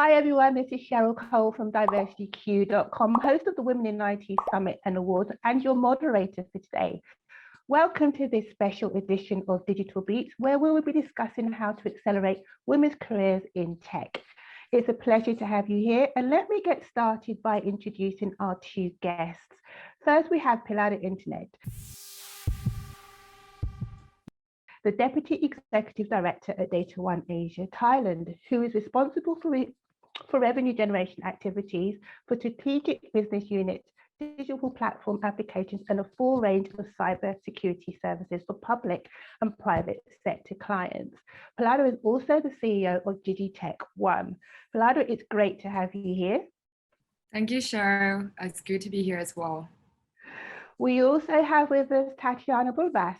Hi everyone, this is Cheryl Cole from diversityq.com, host of the Women in IT Summit and Awards and your moderator for today. Welcome to this special edition of Digital Beats, where we will be discussing how to accelerate women's careers in tech. It's a pleasure to have you here, and let me get started by introducing our two guests. First, we have Pilada Intanate, the Deputy Executive Director at Dataone Asia, Thailand, who is responsible for revenue generation activities for strategic business units, digital platform applications, and a full range of cyber security services for public and private sector clients. Pilada is also the CEO of Digitech One. Pilada, it's great to have you here. Thank you, Cheryl. It's good to be here as well. We also have with us Tatiana Buelvas,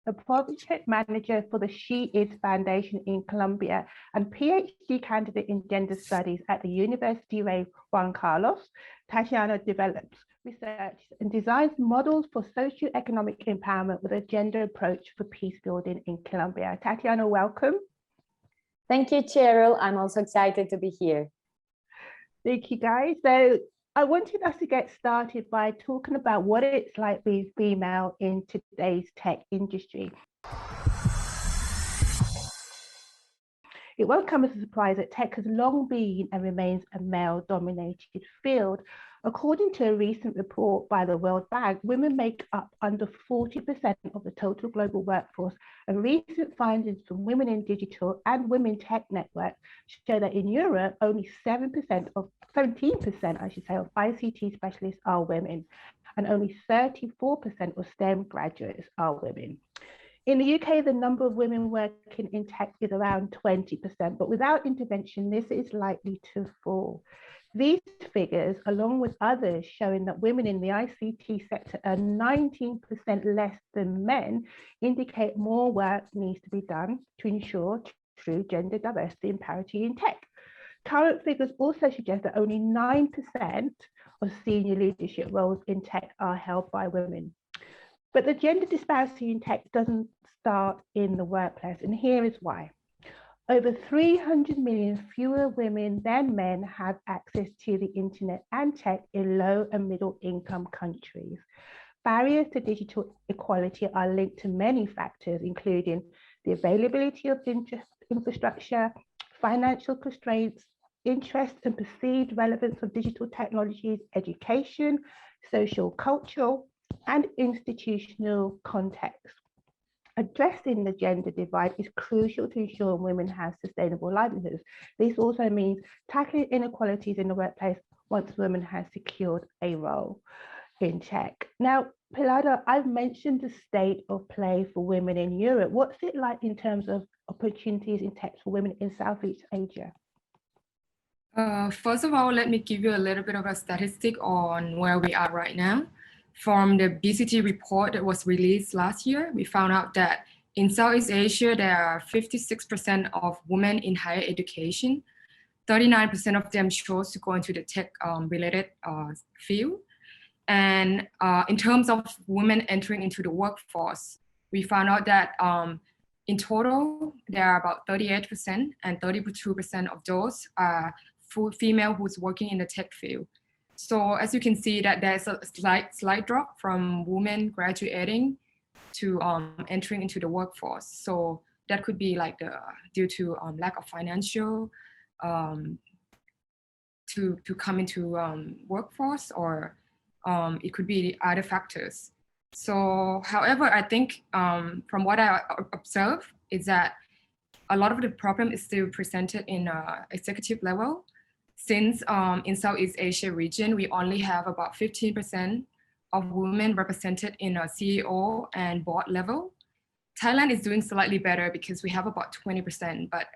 the project manager for the She Is Foundation in Colombia and PhD candidate in gender studies at the University of Juan Carlos. Tatiana develops, research and designs models for socioeconomic empowerment with a gender approach for peace building in Colombia. Tatiana, welcome. Thank you, Cheryl. I'm also excited to be here. Thank you, guys. So I wanted us to get started by talking about what it's like being female in today's tech industry. It won't come as a surprise that tech has long been and remains a male-dominated field. According to a recent report by the World Bank, women make up under 40% of the total global workforce, and recent findings from Women in Digital and Women Tech Network show that in Europe, only 17% of ICT specialists are women, and only 34% of STEM graduates are women. In the UK, the number of women working in tech is around 20%, but without intervention, this is likely to fall. These figures, along with others showing that women in the ICT sector are 19% less than men, indicate more work needs to be done to ensure true gender diversity and parity in tech. Current figures also suggest that only 9% of senior leadership roles in tech are held by women. But the gender disparity in tech doesn't start in the workplace, and here is why. Over 300 million fewer women than men have access to the internet and tech in low and middle income countries. Barriers to digital equality are linked to many factors, including the availability of infrastructure, financial constraints, interest and perceived relevance of digital technologies, education, social, cultural, and institutional context. Addressing the gender divide is crucial to ensure women have sustainable livelihoods. This also means tackling inequalities in the workplace once women have secured a role in tech. Now, Pilada, I've mentioned the state of play for women in Europe. What's it like in terms of opportunities in tech for women in Southeast Asia? First of all, let me give you a little bit of a statistic on where we are right now. From the BCT report that was released last year, we found out that in Southeast Asia, there are 56% of women in higher education. 39% of them chose to go into the tech related field. And in terms of women entering into the workforce, we found out that in total, there are about 38% and 32% of those are female who's working in the tech field. So as you can see that there's a slight drop from women graduating to entering into the workforce. So that could be like due to lack of financial to come into workforce, or it could be other factors. So however, I think from what I observe is that a lot of the problem is still presented in executive level. Since in Southeast Asia region, we only have about 15% of women represented in a CEO and board level. Thailand is doing slightly better because we have about 20%, but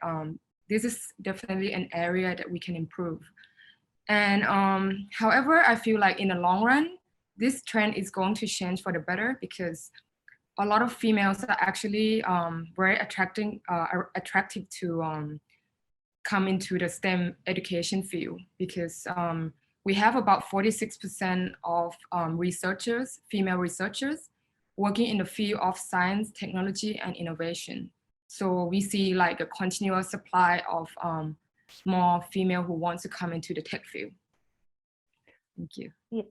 this is definitely an area that we can improve. And however, I feel like in the long run, this trend is going to change for the better because a lot of females are actually very attractive to come into the STEM education field because we have about 46% of female researchers working in the field of science, technology, and innovation. So we see like a continuous supply of more female who want to come into the tech field. Thank you. Yeah.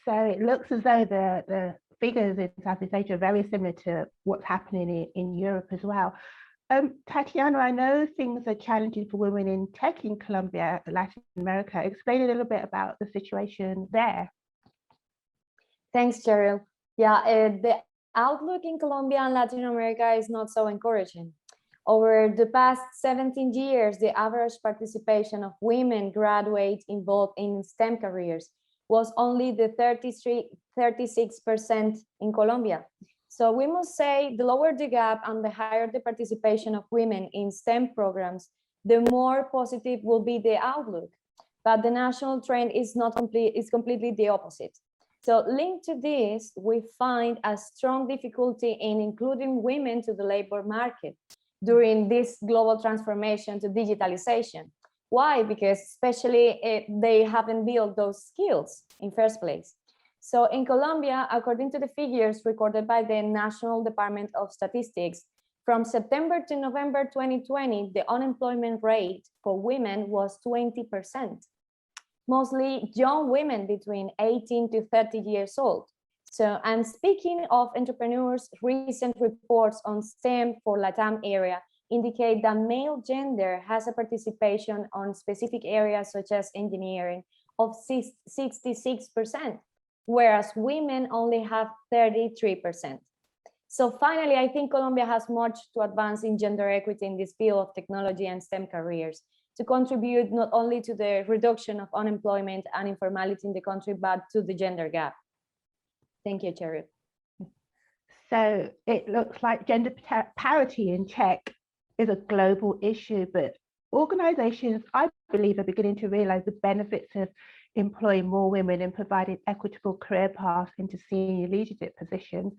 So it looks as though the figures in Southeast Asia are very similar to what's happening in Europe as well. Tatiana, I know things are challenging for women in tech in Colombia, Latin America. Explain a little bit about the situation there. Thanks, Cheryl. Yeah, the outlook in Colombia and Latin America is not so encouraging. Over the past 17 years, the average participation of women graduates involved in STEM careers was only the 36% in Colombia. So we must say the lower the gap and the higher the participation of women in STEM programs, the more positive will be the outlook. But the national trend is completely the opposite. So linked to this, we find a strong difficulty in including women to the labor market during this global transformation to digitalization. Why? Because especially they haven't built those skills in first place. So in Colombia, according to the figures recorded by the National Department of Statistics, from September to November 2020, the unemployment rate for women was 20%. Mostly young women between 18 to 30 years old. So, and speaking of entrepreneurs, recent reports on STEM for LATAM area indicate that male gender has a participation on specific areas such as engineering of 66%, whereas women only have 33%. So finally, I think Colombia has much to advance in gender equity in this field of technology and STEM careers, to contribute not only to the reduction of unemployment and informality in the country, but to the gender gap. Thank you, Cheryl. So it looks like gender parity in tech is a global issue, but organizations, I believe, are beginning to realize the benefits of employing more women and providing equitable career paths into senior leadership positions.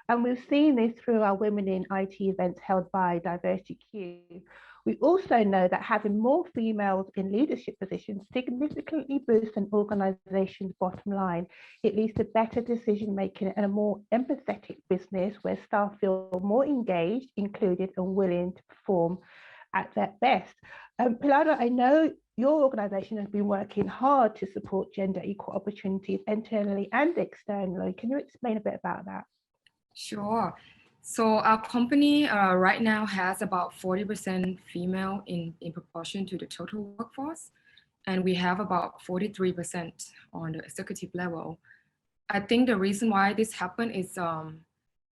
And we've seen this through our Women in IT events held by DiversityQ. We also know that having more females in leadership positions significantly boosts an organization's bottom line. It leads to better decision making and a more empathetic business where staff feel more engaged, included, and willing to perform at their best. Pilada, I know your organization has been working hard to support gender equal opportunities internally and externally. Can you explain a bit about that? Sure. So our company right now has about 40% female in proportion to the total workforce, and we have about 43% on the executive level. I think the reason why this happened is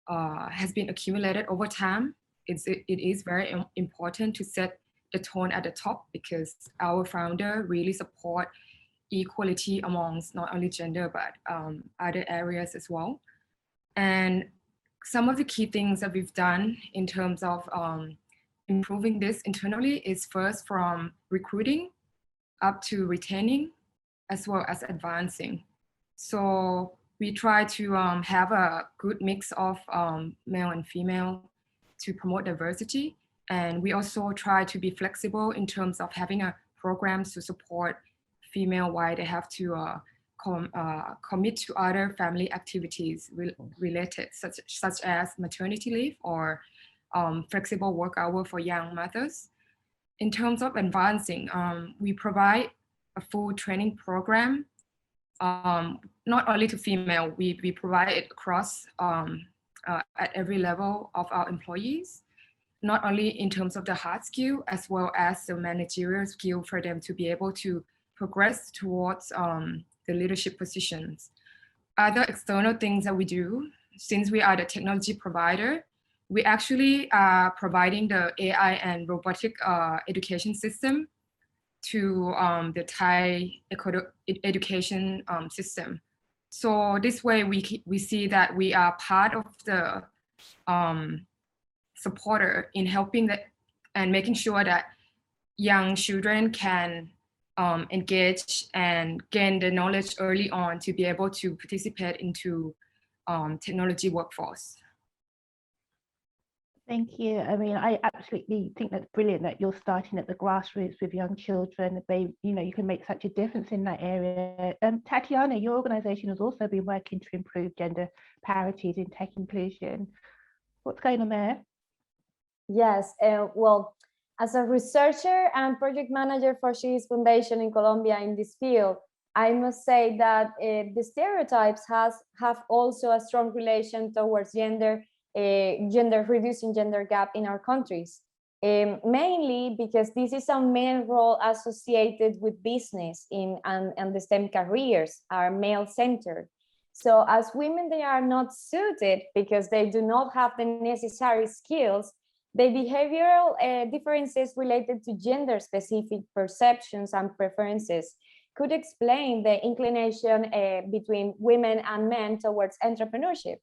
has been accumulated over time. It is very important to set the tone at the top, because our founder really support equality amongst not only gender but other areas as well. And some of the key things that we've done in terms of improving this internally is first from recruiting up to retaining, as well as advancing. So we try to have a good mix of male and female to promote diversity. And we also try to be flexible in terms of having a programs to support female while they have to commit to other family activities related, such as maternity leave or flexible work hour for young mothers. In terms of advancing, we provide a full training program, not only to female, we provide it across at every level of our employees, not only in terms of the hard skill, as well as the managerial skill for them to be able to progress towards the leadership positions. Other external things that we do, since we are the technology provider, we actually are providing the AI and robotic education system to the Thai education system. So this way we see that we are part of the supporter in helping that and making sure that young children can engage and gain the knowledge early on to be able to participate into technology workforce. Thank you. I mean, I absolutely think that's brilliant that you're starting at the grassroots with young children. They, you can make such a difference in that area. Tatiana, your organization has also been working to improve gender parities in tech inclusion. What's going on there? Yes, well, as a researcher and project manager for She's Foundation in Colombia in this field, I must say that the stereotypes have also a strong relation towards reducing gender gap in our countries. Mainly because this is a main role associated with business and the STEM careers are male-centered. So as women, they are not suited because they do not have the necessary skills. The behavioral differences related to gender-specific perceptions and preferences could explain the inclination between women and men towards entrepreneurship.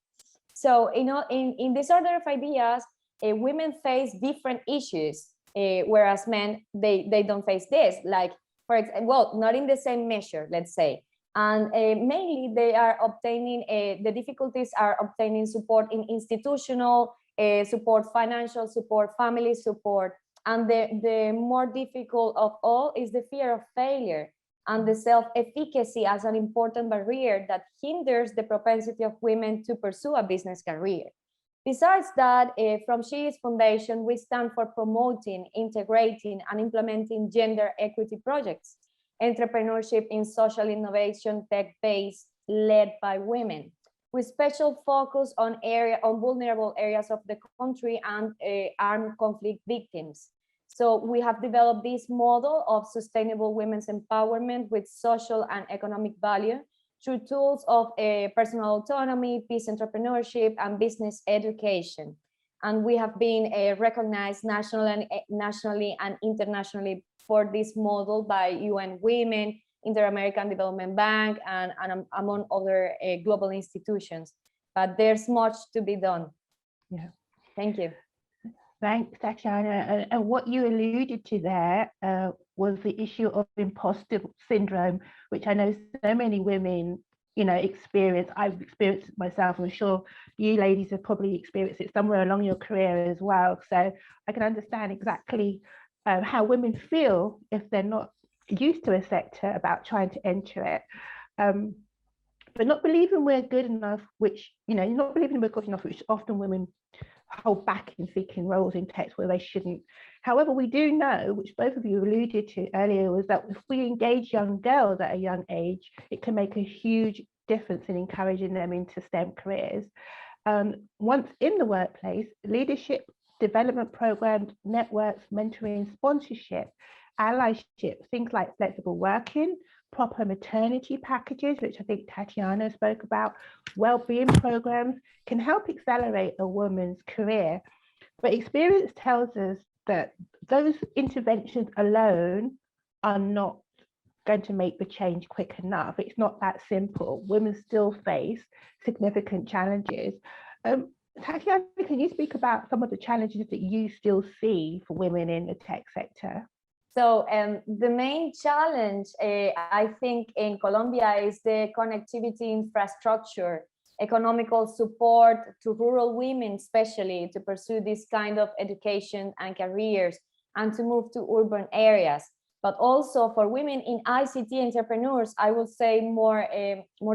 So, you know, in this order of ideas, women face different issues, whereas men, they don't face this. Like, for example, well, not in the same measure, let's say. And mainly they are obtaining, the difficulties are obtaining support in institutional support, financial support, family support. And the more difficult of all is the fear of failure and the self-efficacy as an important barrier that hinders the propensity of women to pursue a business career. Besides that, from She's Foundation, we stand for promoting, integrating, and implementing gender equity projects, entrepreneurship in social innovation, tech-based, led by women, with special focus on vulnerable areas of the country and armed conflict victims. So we have developed this model of sustainable women's empowerment with social and economic value through tools of personal autonomy, peace entrepreneurship, and business education. And we have been recognized nationally and internationally for this model by UN Women, Inter-American Development Bank, and among other global institutions. But there's much to be done. Yeah. Thank you. Thanks, Tatiana. And what you alluded to there was the issue of imposter syndrome, which I know so many women, you know, experience. I've experienced it myself. I'm sure you ladies have probably experienced it somewhere along your career as well. So I can understand exactly how women feel if they're not used to a sector about trying to enter it. But not believing we're good enough, which, you know, not believing we're good enough, which often women hold back in seeking roles in tech where they shouldn't. However, we do know, which both of you alluded to earlier, was that if we engage young girls at a young age, it can make a huge difference in encouraging them into STEM careers. Once in the workplace, leadership development programs, networks, mentoring, sponsorship, allyship, things like flexible working, proper maternity packages, which I think Tatiana spoke about, well-being programs can help accelerate a woman's career. But experience tells us that those interventions alone are not going to make the change quick enough. It's not that simple. Women still face significant challenges. Tatiana, can you speak about some of the challenges that you still see for women in the tech sector? So the main challenge, I think, in Colombia is the connectivity infrastructure, economical support to rural women, especially to pursue this kind of education and careers and to move to urban areas. But also for women in ICT entrepreneurs, I would say more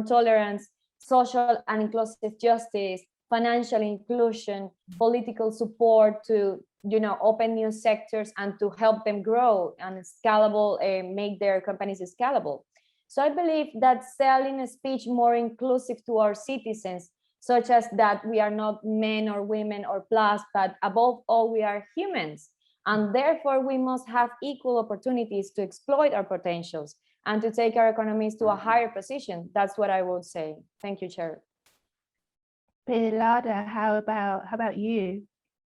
tolerance, social and inclusive justice, financial inclusion, political support to, you know, open new sectors and to help them grow and scalable, make their companies scalable. So I believe that selling a speech more inclusive to our citizens, such as that we are not men or women or plus, but above all, we are humans. And therefore, we must have equal opportunities to exploit our potentials and to take our economies to a higher position. That's what I would say. Thank you, Cheryl. Pilada, how about you?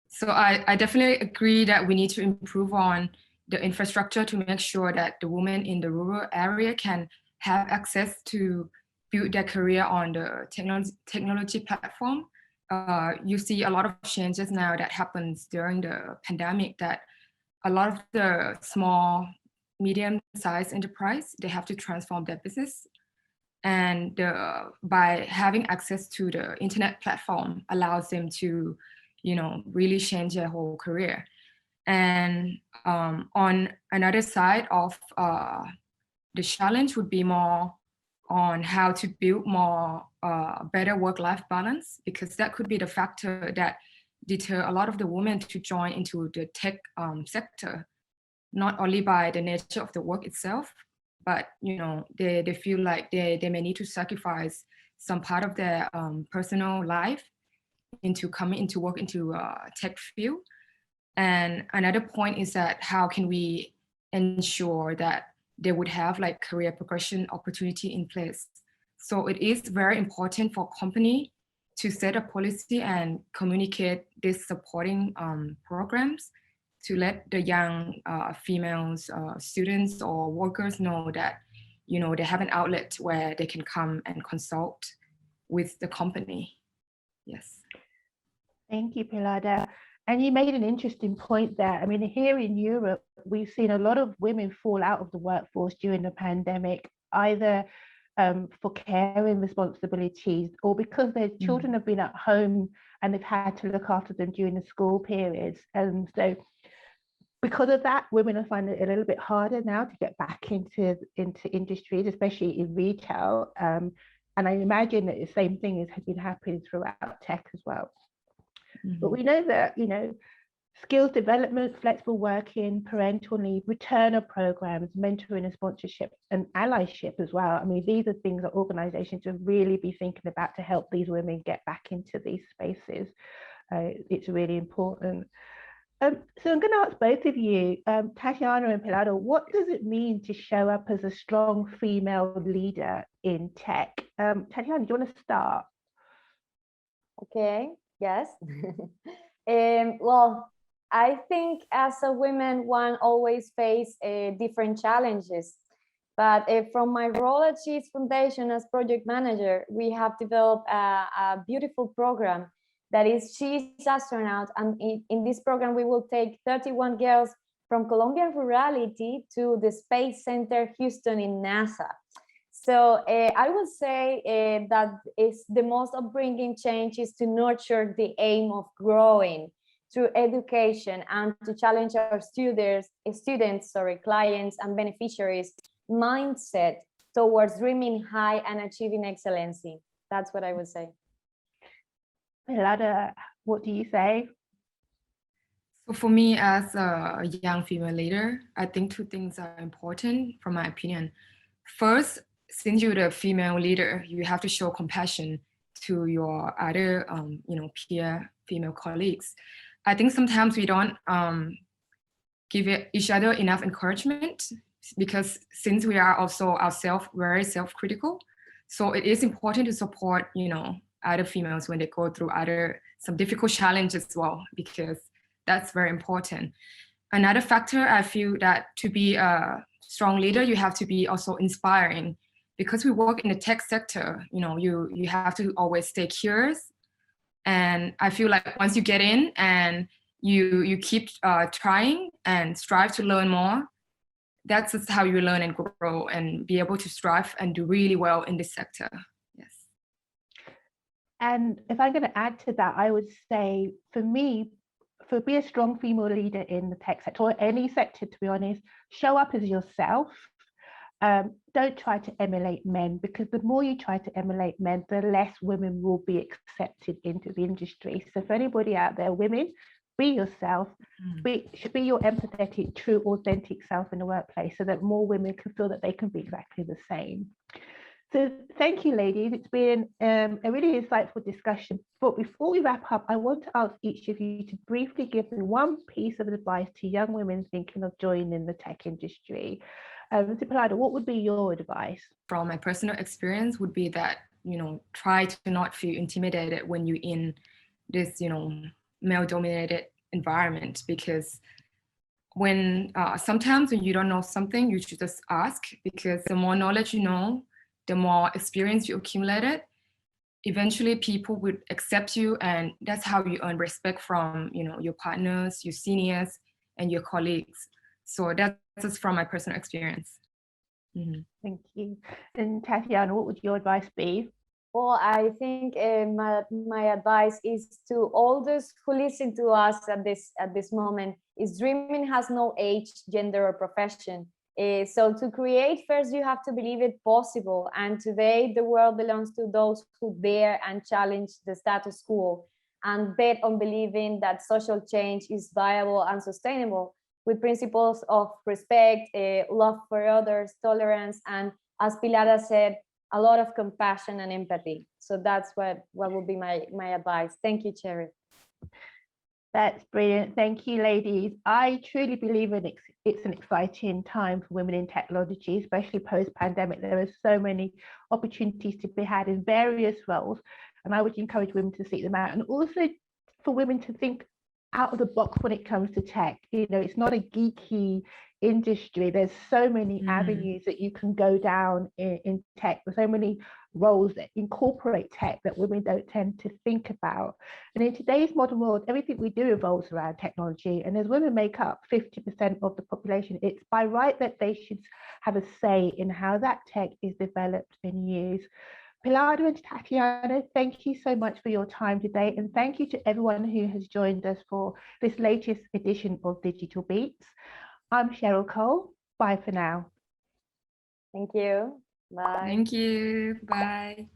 So I definitely agree that we need to improve on the infrastructure to make sure that the women in the rural area can have access to build their career on the technology platform. You see a lot of changes now that happens during the pandemic, that a lot of the small, medium-sized enterprise, they have to transform their business. And by having access to the internet platform allows them to, you know, really change their whole career. And on another side of the challenge would be more on how to build more better work-life balance, because that could be the factor that deter a lot of the women to join into the tech sector, not only by the nature of the work itself, but they feel like they may need to sacrifice some part of their personal life into coming into work into tech field. And another point is that how can we ensure that they would have like career progression opportunity in place? So it is very important for company to set a policy and communicate these supporting programs to let the young females, students or workers know that, they have an outlet where they can come and consult with the company. Yes. Thank you, Pilada. And you made an interesting point there. I mean, here in Europe, we've seen a lot of women fall out of the workforce during the pandemic, either for caring responsibilities or because their children have been at home and they've had to look after them during the school periods. And so because of that, women are finding it a little bit harder now to get back into industries, especially in retail. And I imagine that the same thing has been happening throughout tech as well. But we know that, skills development, flexible working, parental leave, returner programs, mentoring and sponsorship, and allyship as well. I mean, these are things that organizations should really be thinking about to help these women get back into these spaces. It's really important. So I'm going to ask both of you, Tatiana and Pilada, what does it mean to show up as a strong female leader in tech? Tatiana, do you want to start? Okay, yes. Well, I think as a woman, one always face different challenges. But from my role at She's Foundation as project manager, we have developed a beautiful program that is She's Astronaut. And in this program, we will take 31 girls from Colombian rurality to the Space Center Houston in NASA. So I would say that is the most upbringing change is to nurture the aim of growing through education and to challenge our students, clients and beneficiaries mindset towards dreaming high and achieving excellency. That's what I would say. Pilada, what do you say? So for me as a young female leader, I think two things are important from my opinion. First, since you're the female leader, you have to show compassion to your other, peer female colleagues. I think sometimes we don't give each other enough encouragement because since we are also ourselves very self-critical, so it is important to support, other females when they go through some difficult challenges as well, because that's very important. Another factor, I feel that to be a strong leader, you have to be also inspiring. Because we work in the tech sector, you have to always stay curious. And I feel like once you get in and you keep trying and strive to learn more, that's just how you learn and grow and be able to strive and do really well in this sector. Yes. And if I'm going to add to that, I would say for me, be a strong female leader in the tech sector or any sector, to be honest, show up as yourself. Don't try to emulate men, because the more you try to emulate men, the less women will be accepted into the industry. So for anybody out there, women, be yourself, be your empathetic, true, authentic self in the workplace so that more women can feel that they can be exactly the same. So thank you, ladies. It's been a really insightful discussion. But before we wrap up, I want to ask each of you to briefly give me one piece of advice to young women thinking of joining the tech industry. Pilada, what would be your advice? From my personal experience would be that, try to not feel intimidated when you're in this, male-dominated environment, because when sometimes when you don't know something, you should just ask, because the more knowledge you know, the more experience you accumulated, eventually people would accept you, and that's how you earn respect from, your partners, your seniors, and your colleagues. So that's just from my personal experience. Mm-hmm. Thank you. And Tatiana, what would your advice be? Well, I think my advice is to all those who listen to us at this moment is dreaming has no age, gender, or profession. So to create, first you have to believe it possible. And today the world belongs to those who dare and challenge the status quo. and bet on believing that social change is viable and sustainable with principles of respect, love for others, tolerance, and as Pilada said, a lot of compassion and empathy. So that's what would be my advice. Thank you, Cheryl. That's brilliant. Thank you, ladies. I truly believe it's an exciting time for women in technology, especially post-pandemic. There are so many opportunities to be had in various roles, and I would encourage women to seek them out, and also for women to think out of the box when it comes to tech. You know, it's not a geeky industry. There's so many avenues that you can go down in tech. There's so many roles that incorporate tech that women don't tend to think about. And in today's modern world, everything we do revolves around technology. And as women make up 50% of the population, it's by right that they should have a say in how that tech is developed and used. Pilada and Tatiana, thank you so much for your time today. And thank you to everyone who has joined us for this latest edition of Digital Beats. I'm Cheryl Cole. Bye for now. Thank you. Bye. Thank you. Bye.